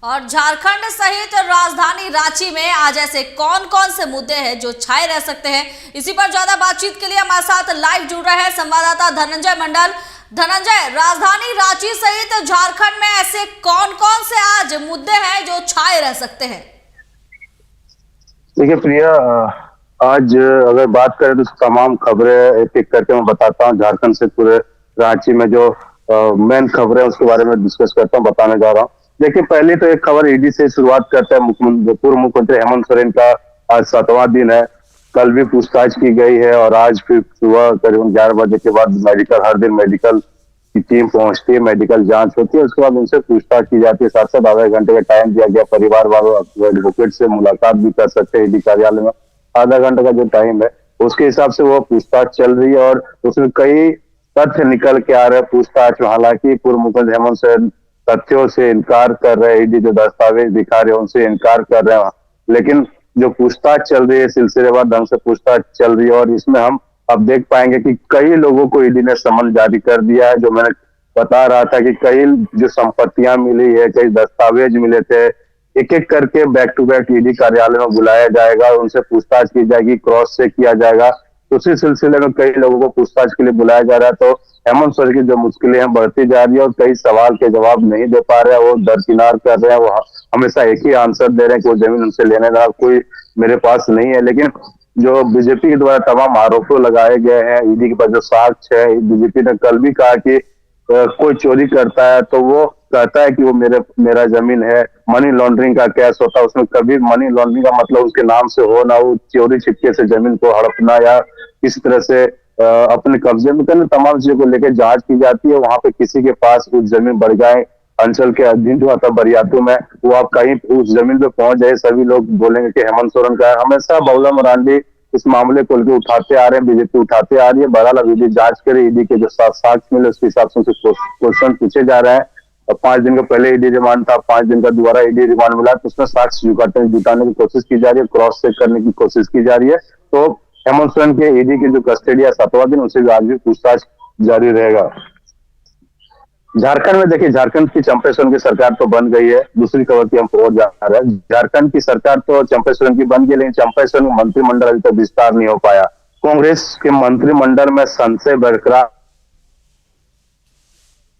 और झारखंड सहित राजधानी रांची में आज ऐसे कौन कौन से मुद्दे हैं जो छाए रह सकते हैं, इसी पर ज्यादा बातचीत के लिए हमारे साथ लाइव जुड़ रहे हैं संवाददाता धनंजय मंडल। धनंजय, राजधानी रांची सहित झारखंड में ऐसे कौन कौन से आज मुद्दे हैं जो छाए रह सकते हैं? देखिए प्रिया, आज अगर बात करें तो तमाम खबरें एक एक करके मैं बताता हूँ। झारखंड से पूरे रांची में जो मेन खबरें उसके बारे में डिस्कस करता हूँ, बताने जा रहा हूँ। देखिए, पहले तो एक खबर ईडी से शुरुआत करते हैं। पूर्व मुख्यमंत्री हेमंत सोरेन का आज 7वां दिन है। कल भी पूछताछ की गई है और आज फिर सुबह करीबन 11 बजे के बाद मेडिकल, हर दिन मेडिकल की टीम पहुंचती है, मेडिकल जांच होती है, उसके बाद उनसे पूछताछ की जाती है। साथ साथ आधे घंटे का टाइम दिया गया। परिवार वालों एडवोकेट से मुलाकात भी कर सकते हैं ईडी कार्यालय में। आधा घंटे का जो टाइम है उसके हिसाब से वो पूछताछ चल रही है और उसमें कई तथ्य निकल के आ रहे हैं पूछताछ में। हालांकि पूर्व मुख्यमंत्री हेमंत सोरेन तथ्यों से इनकार कर रहे हैं, ईडी जो दस्तावेज दिखा रहे हैं उनसे इनकार कर रहे हैं, लेकिन जो पूछताछ चल रही है सिलसिलेवार ढंग से पूछताछ चल रही है। और इसमें हम अब देख पाएंगे कि कई लोगों को ईडी ने समन जारी कर दिया है। जो मैंने बता रहा था कि कई जो संपत्तियां मिली है, कई दस्तावेज मिले थे, एक एक करके बैक टू बैक ईडी कार्यालय में बुलाया जाएगा, उनसे पूछताछ की जाएगी, क्रॉस चेक किया जाएगा। उसी सिलसिले में कई लोगों को पूछताछ के लिए बुलाया जा रहा है। तो हेमंत सोरेन की जो मुश्किलें हैं बढ़ती जा रही है और कई सवाल के जवाब नहीं दे पा रहे हैं, वो दरकिनार कर रहे हैं। वो हमेशा एक ही आंसर दे रहे हैं, कोई जमीन उनसे लेने का कोई मेरे पास नहीं है। लेकिन जो बीजेपी के द्वारा तमाम आरोप लगाए गए हैं, ईडी के पास जो साक्ष्य है, बीजेपी ने कल भी कहा कि कोई चोरी करता है तो वो कहता है कि वो मेरा जमीन है। मनी लॉन्ड्रिंग का केस होता है, उसमें कभी मनी लॉन्ड्रिंग का मतलब उसके नाम से हो ना, वो चोरी छिपके से जमीन को हड़पना या किसी तरह से अपने कब्जे में करना, तमाम चीजों को लेकर जांच की जाती है। वहां पे किसी के पास कुछ जमीन बढ़ जाए, अंचल के अधीन जो आता बरियातू में, वो आप कहीं उस जमीन पे पहुंच जाए, सभी लोग बोलेंगे कि हेमंत सोरेन का है। हमेशा बाबूलाल मरांडी इस मामले को लेकर उठाते आ रहे हैं, बीजेपी उठाते आ रही है। बहरहाल ईडी जांच करे, ईडी के जो साक्ष्य मिले उसके हिसाब से क्वेश्चन पूछे जा रहे हैं। 5 दिन का पहले ईडी रिमांड था, 5 दिन का दोबारा ईडी रिमांड मिला, तो उसमें साक्ष्य जुटाने की कोशिश की जा रही है, क्रॉस चेक करने की कोशिश की जा रही है। तो हेमंत सोरेन के ईडी की जो कस्टडी है 7वां दिन, उनसे भी आज भी पूछताछ जारी रहेगा। झारखंड में देखिए, झारखंड की चंपा सोरेन की सरकार तो बन गई है। दूसरी खबर की हम और जा रहे हैं, झारखंड की सरकार तो चंपा सोरेन की बन गई, लेकिन चंपा सोरेन का मंत्रिमंडल अभी तक विस्तार नहीं हो पाया। कांग्रेस के मंत्रिमंडल में संशय बरकरार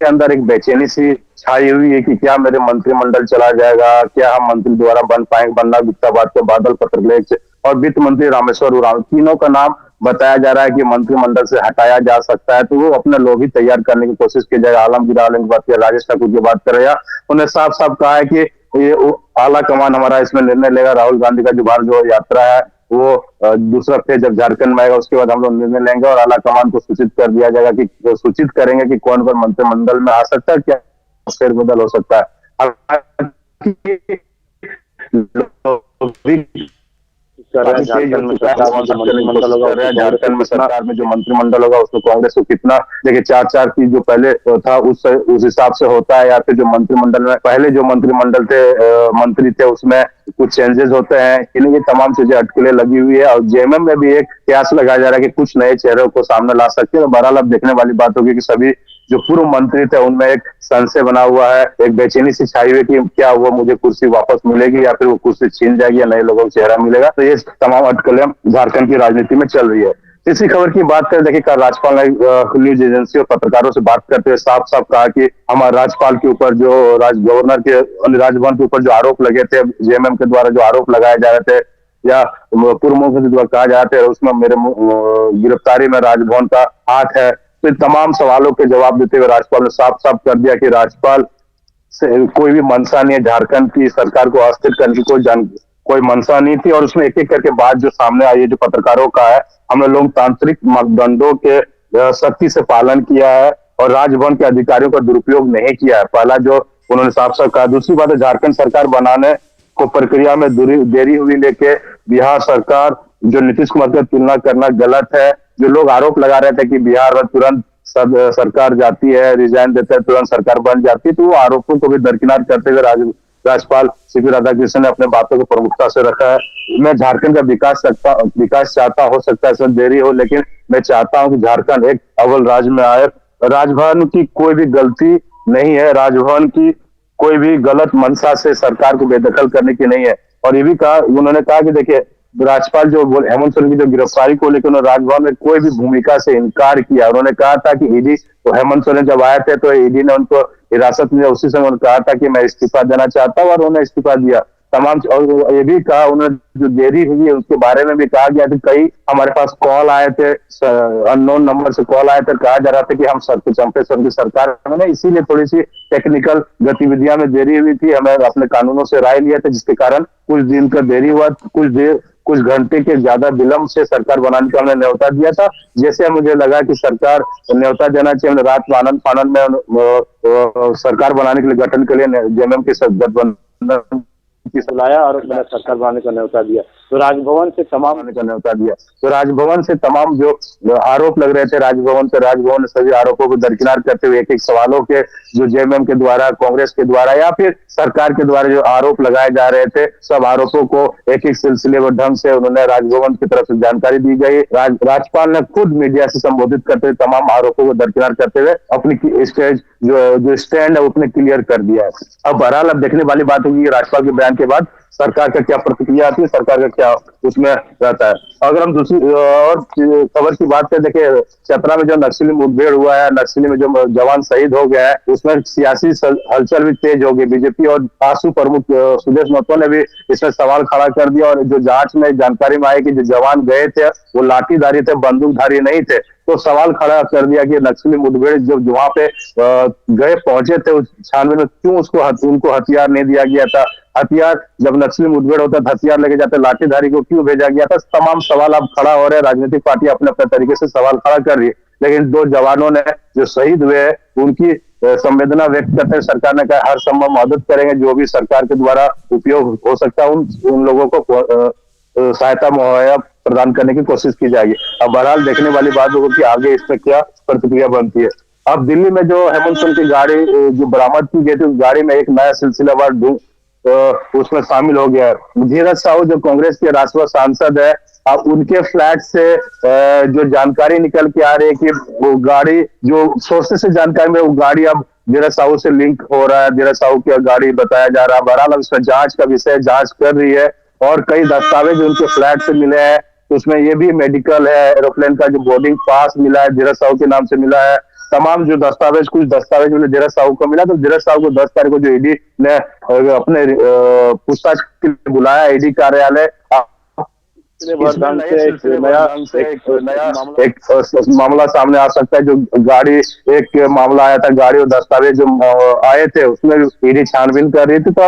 के अंदर एक बेचैनी सी छाई हुई है कि क्या मेरे मंत्रिमंडल चला जाएगा, क्या हम मंत्री द्वारा बन पाएंगे। बन्ना गुप्ता के बादल पत्रलेख और वित्त मंत्री रामेश्वर उरांव, तीनों का नाम बताया जा रहा है कि मंत्रिमंडल से हटाया जा सकता है। तो वो अपने लोग ही तैयार करने की कोशिश की जाएगा। आलमगीर आलम की बात करें, राजेश ठाकुर की बात करें, या उन्हें साफ साफ कहा है कि ये आला कमान हमारा इसमें निर्णय लेगा। राहुल गांधी का जो भारत जोड़ो यात्रा है वो दूसरा फेज जब झारखंड में आएगा उसके बाद हम लोग निर्णय लेंगे और आला कमान को सूचित कर दिया जाएगा कि सूचित करेंगे कि कौन कौन मंत्रिमंडल में आ सकता है, क्या फेरबदल हो सकता है। झारखंड में सरकार में जो मंत्रिमंडल होगा उसमें कांग्रेस को कितना, देखिए 4-4 की जो पहले था उस हिसाब से होता है, या फिर जो मंत्रिमंडल में पहले जो मंत्रिमंडल थे मंत्री थे उसमें कुछ चेंजेस होते हैं कि नहीं, ये तमाम चीजें अटकलें लगी हुई है। और जेएमएम में भी एक प्रयास लगाया जा रहा है कि कुछ नए चेहरों को सामने ला सकते हैं। बहरहाल अब देखने वाली बात होगी कि सभी जो पूर्व मंत्री थे उनमें एक संशय बना हुआ है, एक बेचैनी सी छाई हुई कि क्या वो मुझे कुर्सी वापस मिलेगी या फिर वो कुर्सी छीन जाएगी या नए लोगों को चेहरा मिलेगा। तो ये तमाम अटकलें झारखंड की राजनीति में चल रही है। इसी खबर की बात करें, देखिए कल राज्यपाल ने न्यूज एजेंसी और पत्रकारों से बात करते हुए साफ साफ कहा कि हमारे राज्यपाल के ऊपर जो गवर्नर के राजभवन के ऊपर जो आरोप लगे थे, जेएमएम के द्वारा जो आरोप लगाए जा रहे थे या पूर्व मुख्यमंत्री द्वारा कहा जा रहा था, उसमें मेरे गिरफ्तारी में राजभवन का हाथ है। तो इन तमाम सवालों के जवाब देते हुए राज्यपाल ने साफ साफ कर दिया कि राज्यपाल से कोई भी मंशा नहीं है, झारखंड की सरकार को अस्थिर करने की कोई मंशा नहीं थी। और उसमें एक एक करके बात जो सामने आई है जो पत्रकारों का है, हमने लोकतांत्रिक मापदंडों के सख्ती से पालन किया है और राजभवन के अधिकारियों का दुरुपयोग नहीं किया है, पहला जो उन्होंने साफ साफ कहा। दूसरी बात है, झारखंड सरकार बनाने को प्रक्रिया में देरी हुई लेके बिहार सरकार जो नीतीश कुमार की तुलना करना गलत है। जो लोग आरोप लगा रहे थे कि बिहार में तुरंत सरकार जाती है, रिजाइन देते हैं, तुरंत सरकार बन जाती है, तो वो आरोपों को भी दरकिनार करते हुए राज्यपाल सीपी राधाकृष्णन ने अपने बातों को प्रमुखता से रखा है। मैं झारखंड का विकास चाहता, हो सकता है इसमें देरी हो, लेकिन मैं चाहता हूं कि झारखंड एक अव्वल राज्य में आए। राजभवन की कोई भी गलती नहीं है, राजभवन की कोई भी गलत मंशा से सरकार को बेदखल करने की नहीं है। और ये भी कहा, उन्होंने कहा कि देखिए राज्यपाल जो हेमंत सोरेन की जो गिरफ्तारी को लेकर उन्होंने राजभवन में कोई भी भूमिका से इनकार किया। उन्होंने कहा था कि ईडी, तो हेमंत सोरेन जब आए थे तो ईडी ने उनको हिरासत में उसी समय उन्होंने कहा था कि मैं इस्तीफा देना चाहता हूँ, और उन्होंने इस्तीफा दिया। तमाम, और ये भी कहा उन्होंने, जो देरी हुई है उसके बारे में भी कहा गया कि कई हमारे पास कॉल आए थे, अननोन नंबर से कॉल आए थे, कहा जा रहा था कि हम चंपेश्वर की सरकार में, इसीलिए थोड़ी सी टेक्निकल गतिविधियां में देरी हुई थी, हमें अपने कानूनों से राय लिया था, जिसके कारण कुछ दिन का देरी हुआ, कुछ घंटे के ज्यादा विलंब से सरकार बनाने का हमने न्योता दिया था। जैसे मुझे लगा कि सरकार न्योता देना चाहिए, हमने रात आनंद फानंद में सरकार बनाने के लिए, गठन के लिए जेएमएम के गठबंधन की सलाया और मैंने सरकार बनाने का न्योता दिया। तो राजभवन से तमाम जो आरोप लग रहे थे राजभवन ने सभी आरोपों को दरकिनार करते हुए एक एक सवालों के जो जेएमएम के द्वारा, कांग्रेस के द्वारा या फिर सरकार के द्वारा जो आरोप लगाए जा रहे थे, सब आरोपों को एक एक सिलसिलेबद्ध ढंग से उन्होंने राजभवन की तरफ से जानकारी दी गई। राज्यपाल ने खुद मीडिया से संबोधित करते हुए तमाम आरोपों को दरकिनार करते हुए अपनी स्टेज जो स्टैंड है उसने क्लियर कर दिया है। अब बहरहाल अब देखने वाली बात होगी राज्यपाल के बयान के बाद सरकार का क्या प्रतिक्रिया आती है, सरकार का क्या उसमें रहता है। अगर हम दूसरी और खबर की बात करें, देखिए चतरा में जो नक्सली मुठभेड़ हुआ है, नक्सली में जो जवान शहीद हो गया है, उसमें सियासी हलचल भी तेज हो गई। बीजेपी और आसू प्रमुख सुदेश महतो ने भी इसमें सवाल खड़ा कर दिया, और जो जांच में जानकारी में आई कि जो जवान गए थे वो लाठीधारी थे, बंदूकधारी नहीं थे, तो सवाल खड़ा कर दिया कि नक्सली मुठभेड़ जब वहां पे गए पहुंचे थे उस छानबीन में, क्यों उनको हथियार नहीं दिया गया था। हथियार जब नक्सली मुठभेड़ होता था, हथियार लेके जाते, लाठीधारी को क्यों भेजा गया था। तमाम सवाल अब खड़ा हो रहे हैं, राजनीतिक पार्टी अपने अपने तरीके से सवाल खड़ा कर रही है। लेकिन दो जवानों ने जो शहीद हुए हैं उनकी संवेदना व्यक्त करते हुए सरकार ने कहा हर संभव मदद करेंगे, जो भी सरकार के द्वारा उपयोग हो सकता है उन लोगों को सहायता मुहैया प्रदान करने की कोशिश की जाएगी। अब बहरहाल देखने वाली बात होगी कि आगे इसमें क्या प्रतिक्रिया बनती है। अब दिल्ली में जो हेमंत सोरेन की गाड़ी जो बरामद की गई थी, उस गाड़ी में एक नया सिलसिलावार उसमें शामिल हो गया है। धीरज साहू जो कांग्रेस के राज्यसभा सांसद है, अब उनके फ्लैट से जो जानकारी निकल के आ रही है कि वो गाड़ी, जो सोर्सेस से जानकारी में, वो गाड़ी अब धीरज साहू से लिंक हो रहा है, धीरज साहू की गाड़ी बताया जा रहा है। बहरहाल अब इसमें जांच का विषय, जांच कर रही है, और कई दस्तावेज उनके फ्लैट से मिले हैं। तो उसमें ये भी मेडिकल है, एरोप्लेन का जो बोर्डिंग पास मिला है धीरज साहू के नाम से मिला है। तमाम जो दस्तावेज, कुछ दस्तावेज मिले धीरज साहू को मिला। तो धीरज साहू को 10 तारीख को जो ईडी ने अपने पूछताछ के लिए बुलाया ईडी कार्यालय, एक मामला सामने आ सकता है। जो गाड़ी, एक मामला आया था, गाड़ी और दस्तावेज जो आए थे उसमें ईडी छानबीन कर रही थी। तो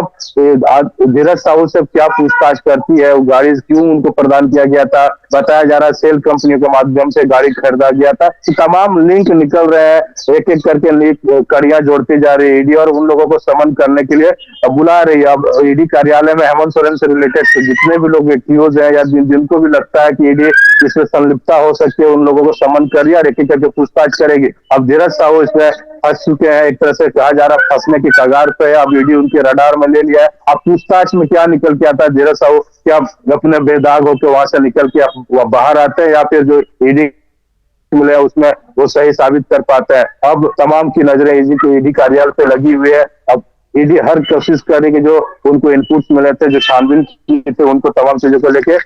अब धीरज साहू से क्या पूछताछ करती है, वो गाड़ी क्यों उनको प्रदान किया गया था, बताया जा रहा है सेल कंपनियों के माध्यम से गाड़ी खरीदा गया था। तो तमाम लिंक निकल रहे हैं, एक एक करके लिंक कड़ियां जोड़ती जा रही है ईडी, और उन लोगों को समन करने के लिए बुला रही है। अब ईडी कार्यालय में हेमंत सोरेन से रिलेटेड जितने भी लोग एक्यूज हैं या जिनको भी लगता है कि ईडी इसमें संलिप्तता हो सकती है, उन लोगों को समन कर रही है और एक एक करके पूछताछ करेगी। अब धीरज साहू इसमें फंस चुके हैं, एक तरह से कहा जा रहा है फंसने की कगार पे है। अब ईडी उनके रडार में ले लिया है। अब पूछताछ में क्या निकल के आता है, धीरज साहू क्या अपने बेदाग होकर वहां से निकल के बाहर आते हैं, या फिर जो ईडी मिले उसमें वो सही साबित कर पाते हैं। अब तमाम की नजरें ईडी कार्यालय पे लगी हुई है। अब ईडी हर कोशिश कर रही है कि जो उनको इनपुट्स मिले थे, जो छानबीन की थे, उनको तमाम चीजों को लेके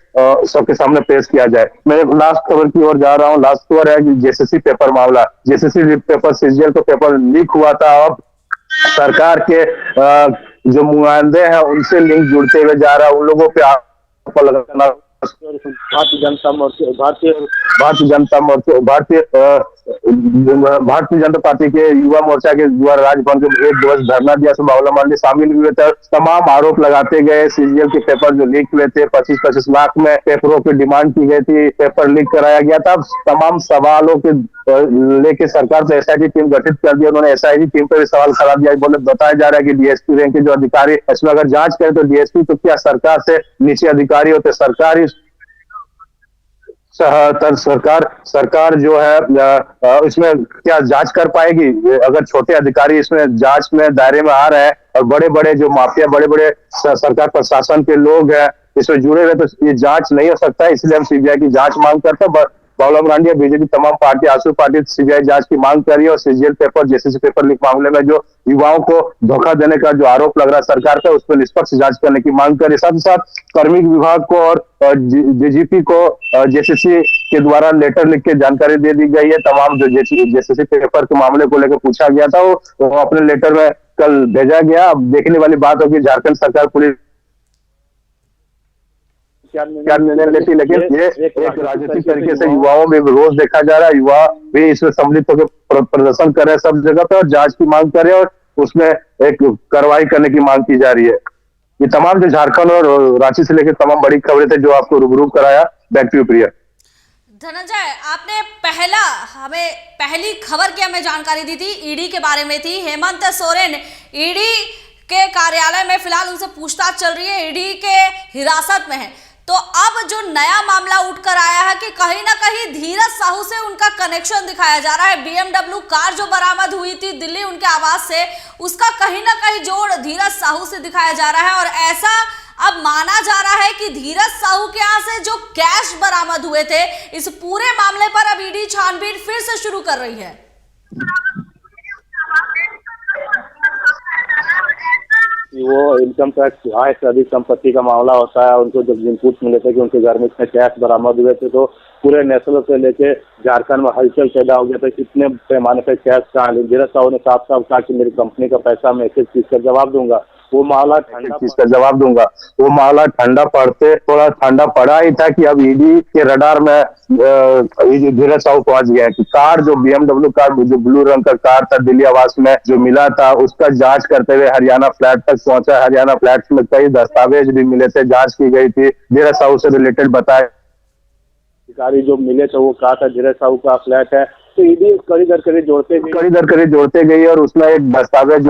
सबके सामने पेश किया जाए। मैं लास्ट खबर की ओर जा रहा हूँ। लास्ट खबर है कि जेसीसी पेपर मामला, जेसीसी पेपर, सीजीएल का पेपर लीक हुआ था। अब सरकार के जो नुमाइंदे हैं उनसे लिंक जुड़ते हुए जा रहा है, उन लोगों पे आरोप लगाना। भारतीय जनता पार्टी के युवा मोर्चा के द्वारा राजभवन के 1 दिवस धरना दिया, बावला मंडी शामिल हुए थे। तमाम आरोप लगाते गए, सीजीएल के पेपर जो लीक हुए थे, 25-25 लाख में पेपरों की डिमांड की गई थी, पेपर लीक कराया गया था। तमाम सवालों के लेके सरकार से एसआईटी टीम गठित कर दिया। उन्होंने एसआईटी टीम पर भी सवाल खड़ा दिया। बोले बताया जा रहा है कि डीएसपी रैंक के जो अधिकारी, इसमें अगर जांच करें तो डीएसपी तो क्या सरकार से नीचे अधिकारी होते, सरकारी सरकार जो है इसमें क्या जांच कर पाएगी? अगर छोटे अधिकारी इसमें जांच में दायरे में आ रहे हैं और बड़े बड़े जो माफिया, बड़े बड़े सरकार प्रशासन के लोग हैं इसमें जुड़े हुए, तो ये जांच नहीं हो सकता है। इसलिए हम सीबीआई की जांच मांग करते हैं। बाबूलाल मरांडी और बीजेपी तमाम पार्टी आसू पार्टी सीबीआई जांच की मांग कर रही है और CGL paper JCC paper leak मामले में जो युवाओं को धोखा देने का जो आरोप लग रहा है सरकार का, उस पर निष्पक्ष जांच करने की मांग कर रही है। साथ ही साथ कार्मिक विभाग को और डीजीपी को जेसीसी के द्वारा लेटर लिख के जानकारी दे दी गई है। तमाम जो जेसीसी पेपर के मामले को लेकर पूछा गया था वो अपने लेटर में कल भेजा गया। अब देखने वाली बात होगी झारखंड सरकार पुलिस क्या निर्णय लेती, लेकिन ये एक राजनीतिक तरीके से युवाओं में रोज देखा जा रहा है। युवा भी इसमें सम्मिलित होकर प्रदर्शन कर रहे हैं सब जगह पे और जांच की मांग कर रहे हैं और उसमें एक कार्रवाई करने की मांग की जा रही है। ये तमाम जो झारखंड और रांची से लेकर तमाम बड़ी खबरें थे जो आपको रूबरू कराया। बैक टू यू प्रिया। धनंजय, आपने हमें पहली खबर की हमें जानकारी दी थी, ईडी के बारे में थी। हेमंत सोरेन ईडी के कार्यालय में फिलहाल उनसे पूछताछ चल रही है, ईडी के हिरासत में है। तो अब जो नया मामला उठकर आया है कि कहीं ना कहीं धीरज साहू से उनका कनेक्शन दिखाया जा रहा है। BMW कार जो बरामद हुई थी दिल्ली उनके आवास से, उसका कहीं ना कहीं जोड़ धीरज साहू से दिखाया जा रहा है और ऐसा अब माना जा रहा है कि धीरज साहू के यहाँ से जो कैश बरामद हुए थे, इस पूरे मामले पर अब ईडी छानबीन फिर से शुरू कर रही है। वो इनकम टैक्स आय से अधिक संपत्ति का मामला होता है। उनको जब इनपुट मिले थे कि उनके घर में इतने कैश बरामद हुए थे तो पूरे नेशनल से लेके झारखंड में हलचल पैदा हो गया था। कितने पैमाने पे कैश कहाँ है। धीरज साहू ने साफ साफ कहा कि मेरी कंपनी का पैसा मैं एक एक चीज का जवाब दूंगा। वो मामला ठंडा पड़ते थोड़ा ठंडा पड़ा ही था कि अब ईडी के रडार में धीरज साहू पहुंच गया कि कार जो BMW कार जो ब्लू रंग का कार था दिल्ली आवास में जो मिला था उसका जांच करते हुए हरियाणा फ्लैट तक पहुंचा। हरियाणा फ्लैट में कई दस्तावेज भी मिले थे, जांच की गई थी। धीरज साहू से रिलेटेड बताया अधिकारी जो मिले थे वो कहा था धीरज साहू का फ्लैट है। तो ईडी कड़ी दर कड़ी जोड़ते गई और उसमें एक दस्तावेज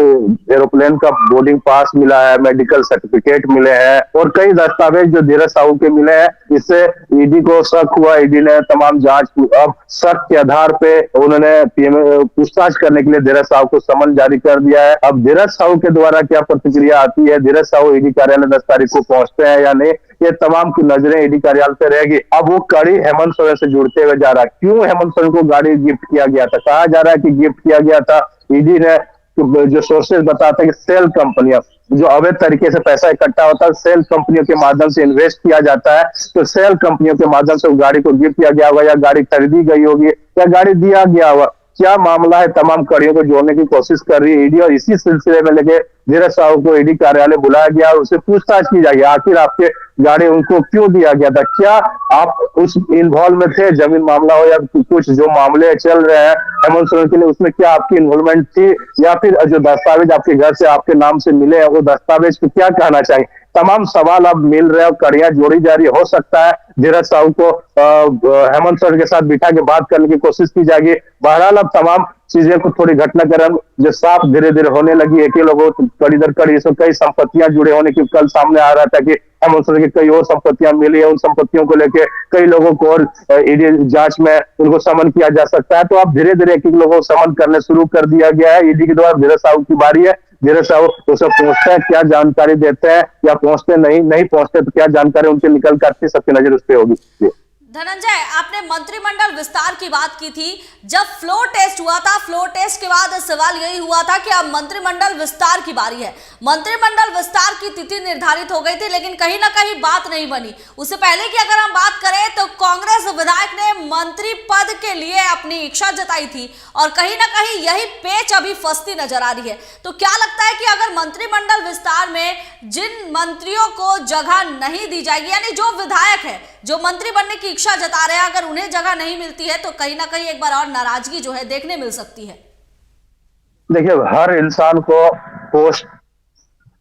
एरोप्लेन का बोर्डिंग पास मिला है, मेडिकल सर्टिफिकेट मिले हैं और कई दस्तावेज जो धीरज साहू के मिले हैं। इससे ईडी को शक हुआ, ईडी ने तमाम जांच की। अब शक के आधार पे उन्होंने पूछताछ करने के लिए धीरज साहू को समन जारी कर दिया है। अब धीरज साहू के द्वारा क्या प्रतिक्रिया आती है, धीरज साहू ईडी कार्यालय 10 तारीख को पहुंचते हैं या नहीं, ये तमाम की नजरें ईडी कार्यालय पे रहेगी। अब वो कड़ी हेमंत सोरेन से जुड़ते हुए जा रहा है। क्यों हेमंत सोरेन को गाड़ी गिफ्ट किया गया था? कहा जा रहा है कि गिफ्ट किया गया था। ईडी ने जो सोर्सेज बताते हैं कि सेल कंपनियां जो अवैध तरीके से पैसा इकट्ठा होता है, सेल कंपनियों के माध्यम से इन्वेस्ट किया जाता है। तो सेल कंपनियों के माध्यम से गाड़ी को गिफ्ट किया गया होगा या गाड़ी खरीदी गई होगी या गाड़ी दिया गया होगा। क्या मामला है, तमाम कड़ियों को जोड़ने की कोशिश कर रही है ईडी और इसी सिलसिले में लेके धीरज साहू को ईडी कार्यालय बुलाया गया और उससे पूछताछ की जाएगी। आखिर आपके गाड़ी उनको क्यों दिया गया था? क्या आप उस इन्वॉल्व में थे? जमीन मामला हो या कुछ जो मामले चल रहे हैं हेमंत सोरेन के लिए, उसमें क्या आपकी इन्वॉल्वमेंट थी? या फिर जो दस्तावेज आपके घर से आपके नाम से मिले हैं वो दस्तावेज को क्या कहना चाहिए? तमाम सवाल अब मिल रहे हैं और कड़ियां जोड़ी जा रही। हो सकता है धीरज साहू को हेमंत सोरेन के साथ बिठा के बात करने की कोशिश की जाएगी। बहरहाल अब तमाम चीजें को थोड़ी घटनाक्रम जो साफ धीरे धीरे होने लगी। एक ही लोगों कड़ी दर कड़ी इसमें कई संपत्तियां जुड़े होने की कल सामने आ रहा था कि हेमंत सोरेन की कई और संपत्तियां मिली है। उन संपत्तियों को लेके कई लोगों को और ईडी जांच में उनको समन किया जा सकता है। तो अब धीरे धीरे एक एक लोगों को समन करने शुरू कर दिया गया है। ईडी के द्वारा धीरज साहू की बारी है। धीरज साहू उसे पहुंचते हैं, क्या जानकारी देते हैं या पहुंचते नहीं पहुंचते तो क्या जानकारी उनके निकल कर आती, सबकी नजर उस पर होगी। धनंजय, आपने मंत्रिमंडल विस्तार की बात की थी। जब फ्लोर टेस्ट हुआ था, फ्लोर टेस्ट के बाद सवाल यही हुआ था कि अब मंत्रिमंडल विस्तार की बारी है। मंत्रिमंडल विस्तार की तिथि निर्धारित हो गई थी लेकिन कहीं ना कहीं बात नहीं बनी। उससे पहले की अगर हम बात करें तो कांग्रेस विधायक ने मंत्री पद के लिए अपनी इच्छा जताई थी और कहीं ना कहीं यही पेच अभी फंसती नजर आ रही है। तो क्या लगता है कि अगर मंत्रिमंडल विस्तार में जिन मंत्रियों को जगह नहीं दी जाएगी, यानी जो विधायक है जो मंत्री बनने की इच्छा जता रहे हैं, अगर उन्हें जगह नहीं मिलती है तो कहीं ना कहीं एक बार और नाराजगी जो है देखने मिल सकती है। देखिए, हर इंसान को पोस्ट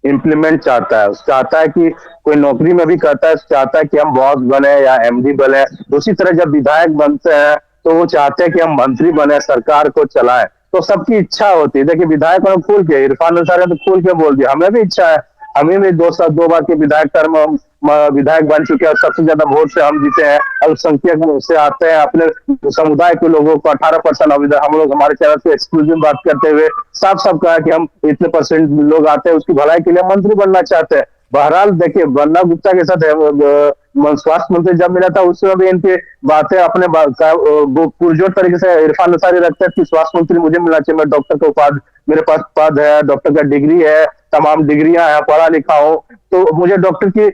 इंप्लीमेंट चाहता है कि कोई नौकरी में भी करता है, चाहता है कि हम बॉस बने या एमडी बने। उसी तरह जब विधायक बनते हैं तो वो चाहते हैं कि हम मंत्री बने, सरकार को चलाएं। तो सबकी इच्छा होती है। देखिए, विधायक ने खुल के, इरफान अंसारी ने तो खुल के बोल दिया, हमें भी इच्छा है, हमें भी 2 बार के विधायक टर्म विधायक बन चुके हैं और सबसे ज्यादा वोट से हम जीते हैं। अल्पसंख्यक से आते हैं, अपने समुदाय के लोगों को 18% हम लोग हमारे चैनल से एक्सक्लूसिव बात करते हुए साफ कहा कि हम इतने % लोग आते हैं उसकी भलाई के लिए मंत्री बनना चाहते हैं। बहरहाल देखिए, बन्ना गुप्ता के साथ स्वास्थ्य मंत्री जब मिला था उस समय भी इनकी बातें अपने पुरजोर तरीके से इरफान अंसारी रखते हैं कि स्वास्थ्य मंत्री मुझे मिलना चाहिए, मैं डॉक्टर का उपाधि, मेरे पास पद है, डॉक्टर का डिग्री है, तमाम डिग्रियां हैं, पढ़ा लिखा हूं, तो मुझे डॉक्टर की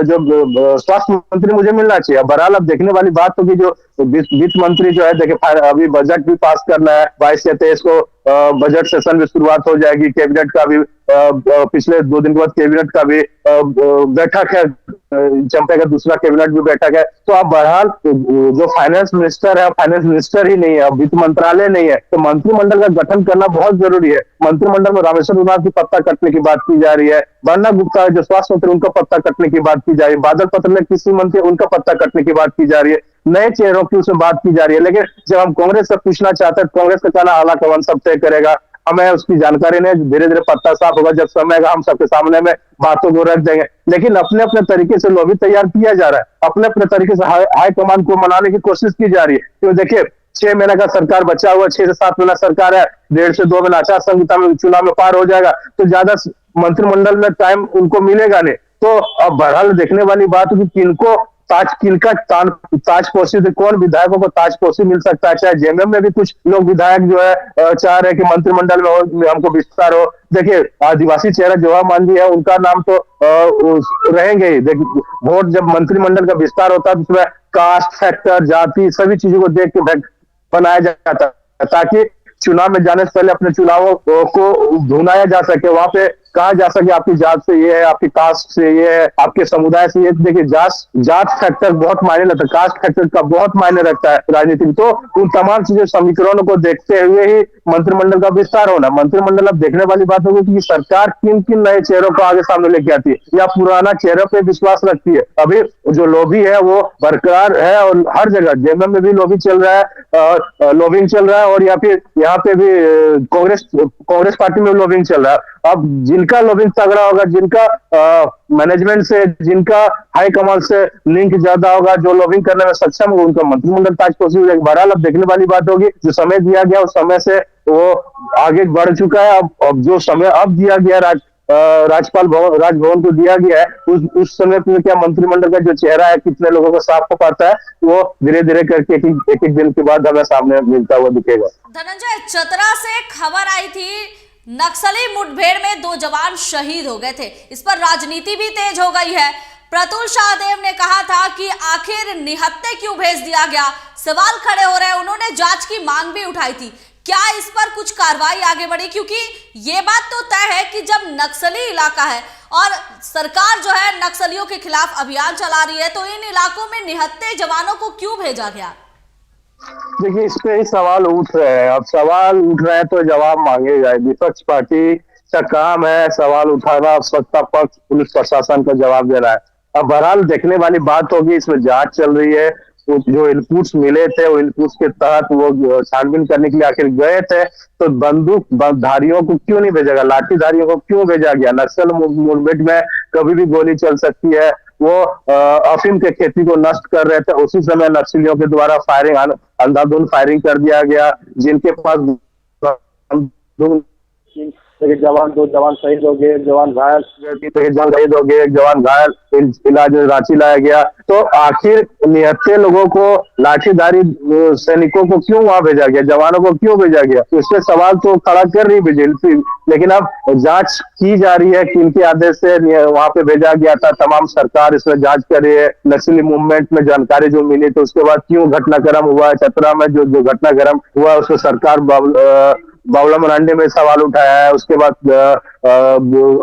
जो स्वास्थ्य मंत्री मुझे मिलना चाहिए। बहरहाल अब देखने वाली बात होगी जो वित्त मंत्री जो है, देखिए अभी बजट भी पास करना है, 22 या 23 को बजट सेशन में शुरुआत हो जाएगी, कैबिनेट का भी पिछले 2 दिन के बाद कैबिनेट का भी बैठक है, चंपे का दूसरा कैबिनेट भी बैठक है। तो अब बहरहाल जो फाइनेंस मिनिस्टर है, फाइनेंस मिनिस्टर ही नहीं है, वित्त मंत्रालय नहीं है, तो मंत्रिमंडल का गठन करना बहुत जरूरी है। मंत्रिमंडल में रामेश्वर उरांव की पत्ता कटने की बात की जा रही है, बन्ना गुप्ता जो स्वास्थ्य मंत्री उनका पत्ता कटने की बात की जा रही है, बादल पत्रलेख कृषि मंत्री उनका पत्ता कटने की बात की जा रही है, नए चेहरों की उसमें बात की जा रही है। लेकिन जब हम कांग्रेस से पूछना चाहते हैं, कांग्रेस का कहना आला कमान सब तय करेगा, हमें उसकी जानकारी नहीं, धीरे धीरे पत्ता साफ होगा, जब समय आएगा हम सबके सामने में बातों को रख देंगे। लेकिन अपने अपने तरीके से लॉबी तैयार किया जा रहा है, अपने अपने तरीके से हाई कमान को मनाने की कोशिश की जा रही है। क्यों देखिए 6 महीने का सरकार बचा हुआ, 6 से 7 महीना सरकार है, 1.5 से 2 महीना आचार संहिता में चुनाव में पार हो जाएगा, तो ज्यादा मंत्रिमंडल में टाइम उनको मिलेगा नहीं। तो अब बहरहाल देखने वाली बात है कि किनको ताजपोशी, कौन विधायकों को ताजपोशी मिल सकता है। चाहे जेएमएम में भी कुछ लोग विधायक जो है चाह रहे हैं कि मंत्रिमंडल में हमको विस्तार हो। देखिए आदिवासी चेहरा जवाहर मांझी है, उनका नाम तो रहेंगे ही। देखिए वोट जब मंत्रिमंडल का विस्तार होता है तो उसमें कास्ट फैक्टर, जाति, सभी चीजों को देख के बनाया जाता है, ताकि चुनाव में जाने से पहले अपने चुनावों को ढूंढाया जा सके, वहां पे कहा जा सके आपकी जात से ये है, आपकी कास्ट से ये है, आपके समुदाय से ये। देखिए जात फैक्टर बहुत मायने रखता है, कास्ट फैक्टर का बहुत मायने रखता है राजनीति में। तो उन तमाम चीजों समीकरणों को देखते हुए ही मंत्रिमंडल का विस्तार होना। मंत्रिमंडल अब देखने वाली बात होगी कि सरकार किन किन नए चेहरों को आगे सामने लेके आती है या पुराना चेहरों पे विश्वास रखती है। अभी जो लॉबी है वो बरकरार है और हर जगह जेएमएम में भी लॉबी चल रहा है, लॉबिंग चल रहा है, और या फिर यहाँ पे भी कांग्रेस पार्टी में लॉबिंग चल रहा है। अब जिनका लॉबिंग तगड़ा होगा, जिनका मैनेजमेंट से, जिनका हाई कमांड से लिंक ज्यादा होगा, जो लॉबिंग करने में सक्षम होगा, उनका मंत्रिमंडल ताजपोशी हो जाएगा। बहरहाल अब देखने वाली बात होगी, जो समय दिया गया उस समय से वो आगे बढ़ चुका है। अब जो समय अब दिया गया राजभवन को दिया गया है, उस समय पे क्या मंत्रिमंडल का जो चेहरा है कितने लोगों को साफ हो पाता है, वो धीरे धीरे करके एक एक दिन के बाद हमें सामने मिलता हुआ दिखेगा। धनंजय, चतरा से खबर आई थी नक्सली मुठभेड़ में 2 जवान शहीद हो गए थे, इस पर राजनीति भी तेज हो गई है। प्रतुल शाहदेव ने कहा था कि आखिर निहत्थे क्यों भेज दिया गया, सवाल खड़े हो रहे हैं। उन्होंने जांच की मांग भी उठाई थी, क्या इस पर कुछ कार्रवाई आगे बढ़ी? क्योंकि ये बात तो तय है कि जब नक्सली इलाका है और सरकार जो है नक्सलियों के खिलाफ अभियान चला रही है, तो इन इलाकों में निहत्थे जवानों को क्यों भेजा गया? देखिए इस पे ही सवाल उठ रहे हैं। अब सवाल उठ रहे हैं तो जवाब मांगे जाए। विपक्ष पार्टी का काम है सवाल उठाना, सत्ता पक्ष पुलिस प्रशासन का जवाब देना है। अब बहरहाल देखने वाली बात होगी, इसमें जांच चल रही है। जो इनपुट्स मिले थे वो इनपुट्स के तहत वो छानबीन करने के लिए आखिर गए थे, तो बंदूकधारियों को क्यों नहीं भेजा गया, लाठीधारियों को क्यों भेजा गया? नक्सल मूवमेंट में कभी भी गोली चल सकती है। वो अफीम के खेती को नष्ट कर रहे थे, उसी समय नक्सलियों के द्वारा फायरिंग, अंधाधुंध फायरिंग कर दिया गया। जिनके पास जवान 2 जवान शहीद हो गए, जवान घायल, एक जवान शहीद हो गए, एक जवान घायल, इलाज रांची लाया गया। तो आखिर निहत्थे लोगों को, लाठीधारी सैनिकों को क्यों वहां भेजा गया, जवानों को क्यों भेजा गया? तो इससे सवाल तो खड़ा कर रही बीजेपी, लेकिन अब जांच की जा रही है कि इनके आदेश से वहां पे भेजा गया था। तमाम सरकार इसमें जांच कर रही है। नक्सली मूवमेंट में जानकारी जो मिली तो उसके बाद क्यों घटनाक्रम हुआ है, चतरा में जो घटनाक्रम हुआ उसमें सरकार बावला मरांडे में सवाल उठाया है। उसके बाद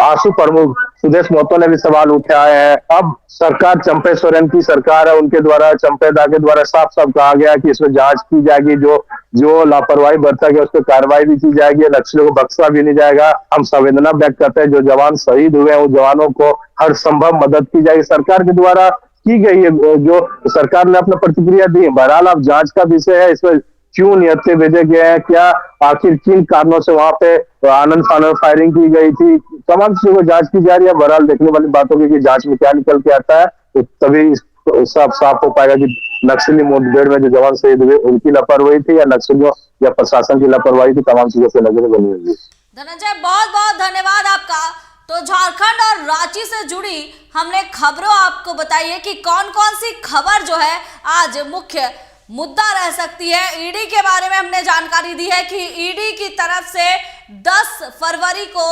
आंसू प्रमुख सुदेश महतो ने भी सवाल उठाए हैं। अब सरकार चंपे सोरेन की सरकार है, उनके द्वारा, चंपे दा के द्वारा साफ साफ कहा गया कि इसमें जांच की जाएगी, जो लापरवाही बरता गया उस पर कार्रवाई भी की जाएगी, नक्सलियों को बख्शा भी नहीं जाएगा। हम संवेदना व्यक्त करते हैं, जो जवान शहीद हुए हैं उन जवानों को हर संभव मदद की जाएगी, सरकार के द्वारा की गई है, जो सरकार ने अपना प्रतिक्रिया दी। बहरहाल अब जांच का विषय है, इसमें क्यों निहत्थे भेजे गए हैं, क्या आखिर किन कारणों से वहां पे आनंद फानंद फायरिंग की गई थी, तमाम चीजों को जांच की जा रही है। बहरहाल देखने वाली बात होगी कि जांच में क्या निकल के आता है, तो तभी सब साफ हो पाएगा कि नक्सली मुठभेड़ में जो जवान शहीद हुए उनकी लापरवाही थी या नक्सलियों या प्रशासन की लापरवाही थी। तमाम चीजों से नजर बनी हुई। धनंजय, बहुत बहुत धन्यवाद आपका। तो झारखंड और रांची से जुड़ी हमने खबरों आपको बताई है कि कौन कौन सी खबर जो है आज मुख्य मुद्दा रह सकती है। ईडी के बारे में हमने जानकारी दी है कि ईडी की तरफ से 10 फरवरी को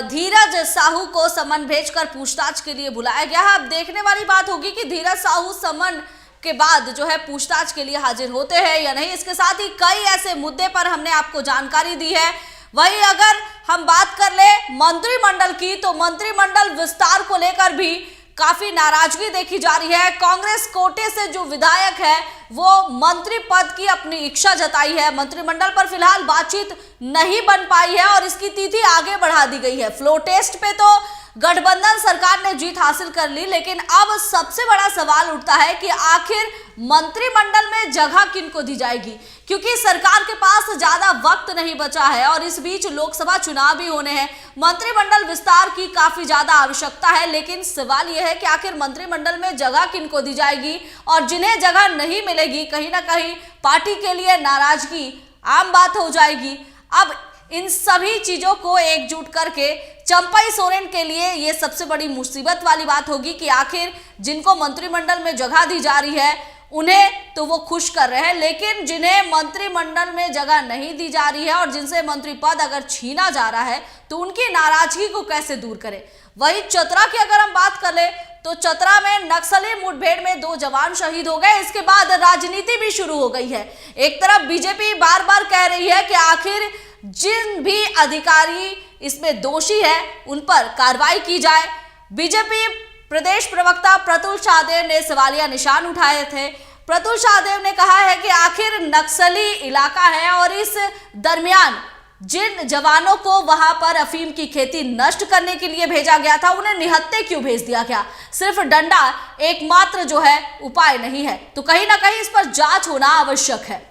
धीरज साहू को समन भेजकर पूछताछ के लिए बुलाया गया है। अब देखने वाली बात होगी कि धीरज साहू समन के बाद जो है पूछताछ के लिए हाजिर होते हैं या नहीं। इसके साथ ही कई ऐसे मुद्दे पर हमने आपको जानकारी दी है। वहीं अगर हम बात कर ले मंत्रिमंडल की, तो मंत्रिमंडल विस्तार को लेकर भी काफी नाराजगी देखी जा रही है। कांग्रेस कोटे से जो विधायक है वो मंत्री पद की अपनी इच्छा जताई है। मंत्रिमंडल पर फिलहाल बातचीत नहीं बन पाई है और इसकी तिथि आगे बढ़ा दी गई है। फ्लोर टेस्ट पे तो गठबंधन सरकार ने जीत हासिल कर ली, लेकिन अब सबसे बड़ा सवाल उठता है कि आखिर मंत्रिमंडल में जगह किनको दी जाएगी, क्योंकि सरकार के पास ज्यादा वक्त नहीं बचा है और इस बीच लोकसभा चुनाव भी होने हैं। मंत्रिमंडल विस्तार की काफी ज्यादा आवश्यकता है, लेकिन सवाल यह है कि आखिर मंत्रिमंडल में जगह किनको दी जाएगी और जिन्हें जगह नहीं मिलेगी कहीं ना कहीं पार्टी के लिए नाराजगी आम बात हो जाएगी। अब इन सभी चीजों को एकजुट करके चंपई सोरेन के लिए ये सबसे बड़ी मुसीबत वाली बात होगी कि आखिर जिनको मंत्रिमंडल में जगह दी जा रही है उन्हें तो वो खुश कर रहे हैं, लेकिन जिन्हें मंत्रिमंडल में जगह नहीं दी जा रही है और जिनसे मंत्री पद अगर छीना जा रहा है तो उनकी नाराजगी को कैसे दूर करें। वहीं चतरा की अगर हम बात कर ले तो चतरा में नक्सली मुठभेड़ में 2 जवान शहीद हो गए। इसके बाद राजनीति भी शुरू हो गई है। एक तरफ बीजेपी बार बार कह रही है कि आखिर जिन भी अधिकारी इसमें दोषी है उन पर कार्रवाई की जाए। बीजेपी प्रदेश प्रवक्ता प्रतुल शाहदेव ने सवालिया निशान उठाए थे। प्रतुल शाहदेव ने कहा है कि आखिर नक्सली इलाका है और इस दरमियान जिन जवानों को वहां पर अफीम की खेती नष्ट करने के लिए भेजा गया था उन्हें निहत्थे क्यों भेज दिया गया। सिर्फ डंडा एकमात्र जो है उपाय नहीं है, तो कहीं ना कहीं इस पर जांच होना आवश्यक है।